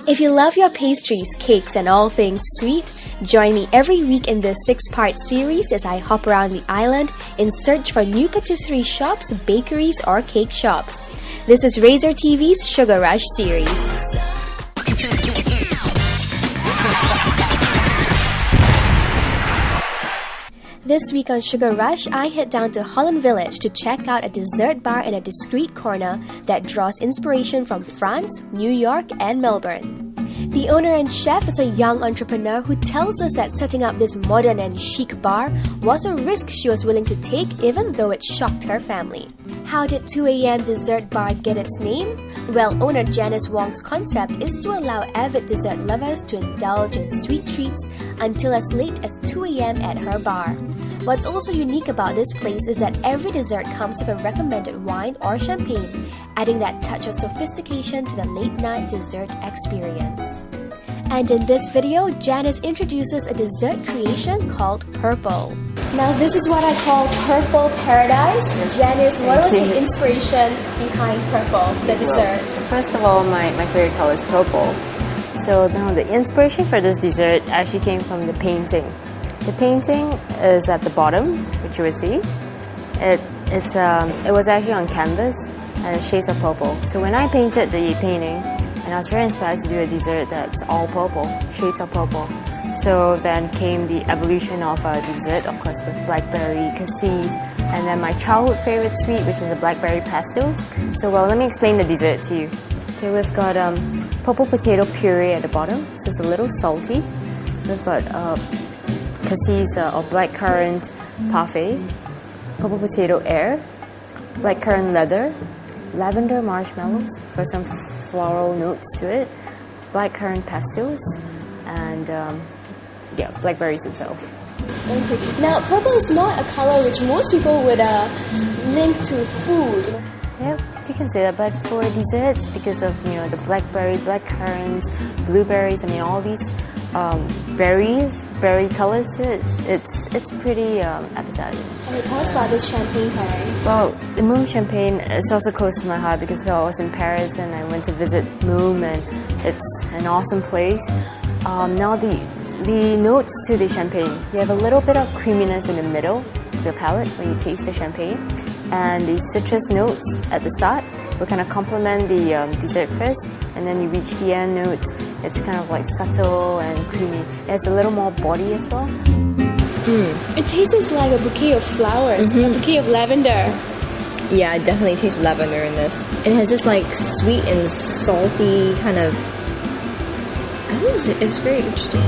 If you love your pastries, cakes, and all things sweet, join me every week in this 6-part series as I hop around the island in search for new patisserie shops, bakeries, or cake shops. This is Razor TV's Sugar Rush series. This week on Sugar Rush, I head down to Holland Village to check out a dessert bar in a discreet corner that draws inspiration from France, New York, and Melbourne. The owner and chef is a young entrepreneur who tells us that setting up this modern and chic bar was a risk she was willing to take even though it shocked her family. How did 2 a.m. Dessert Bar get its name? Well, owner Janice Wong's concept is to allow avid dessert lovers to indulge in sweet treats until as late as 2 a.m. at her bar. What's also unique about this place is that every dessert comes with a recommended wine or champagne, adding that touch of sophistication to the late-night dessert experience. And in this video, Janice introduces a dessert creation called Purple. Now this is what I call Purple Paradise. Janice, what was the inspiration behind Purple, the dessert? First of all, my favorite color is purple. So now the inspiration for this dessert actually came from the painting. The painting is at the bottom, which you will see. It was actually on canvas and it's shades of purple. So when I painted the painting, and I was very inspired to do a dessert that's all purple, shades of purple. So then came the evolution of a dessert, of course, with blackberry cassis, and then my childhood favorite sweet, which is the blackberry pastilles. So let me explain the dessert to you. Okay, we've got purple potato puree at the bottom, so it's a little salty. We've got cassis or blackcurrant parfait, purple potato air, blackcurrant leather, lavender marshmallows for some floral notes to it, blackcurrant pastilles, and blackberries itself. Now, purple is not a color which most people would link to food. Yeah, you can say that, but for desserts, because of the blackberry, blackcurrants, blueberries, all these berry colors to it, it's pretty appetizing. Okay, tell us about this champagne pairing. Well, the Moom champagne is also close to my heart because I was in Paris and I went to visit Moom, and it's an awesome place. Now the notes to the champagne, you have a little bit of creaminess in the middle of your palate when you taste the champagne, and the citrus notes at the start will kind of complement the dessert first, and then you reach the end notes. It's kind of like subtle and creamy. It has a little more body as well. It tastes like a bouquet of flowers, a bouquet of lavender. Yeah, it definitely tastes lavender in this. It has this like sweet and salty kind of... I don't know, it's very interesting.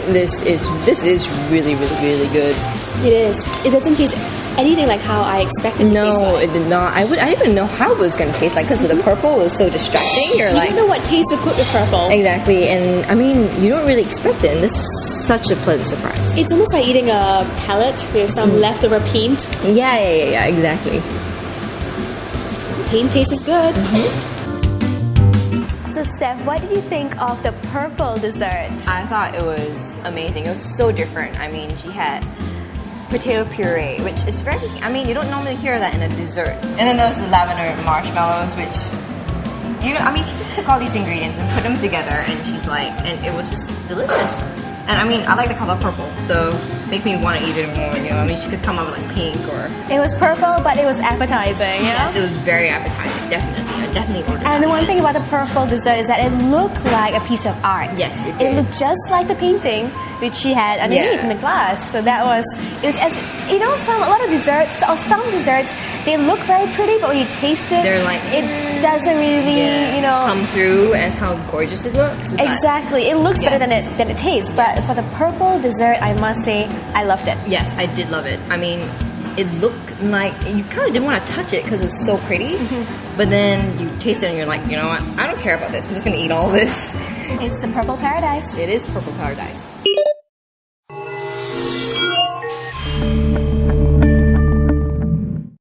This is really, really, really good. It is. It doesn't taste anything like how I expected it to taste like. No, it did not. I didn't even know how it was going to taste like because the purple was so distracting. You don't know what taste to put with purple. Exactly, and you don't really expect it, and this is such a pleasant surprise. It's almost like eating a palette with some leftover paint. Yeah, exactly. Paint taste is good. So Steph, what did you think of the purple dessert? I thought it was amazing. It was so different. She had potato puree, which is very, you don't normally hear that in a dessert. And then there was the lavender marshmallows, which, she just took all these ingredients and put them together, and she's like, and it was just delicious. And I like the color purple, so it makes me want to eat it more, she could come up with like pink or... It was purple, but it was appetizing, Yes, it was very appetizing, definitely. I definitely ordered And the one thing about the purple dessert is that it looked like a piece of art. Yes, it did. It looked just like the painting which she had underneath in the glass. So it was as, a lot of desserts, or some desserts, they look very pretty, but when you taste it, they're like... it doesn't really, come through as how gorgeous it looks. Exactly. It looks better than it tastes, but for the purple dessert, I must say, I loved it. Yes, I did love it. It looked like you kind of didn't want to touch it because it was so pretty, but then you taste it and you're like, you know what? I don't care about this. I'm just going to eat all this. It's the Purple Paradise. It is Purple Paradise.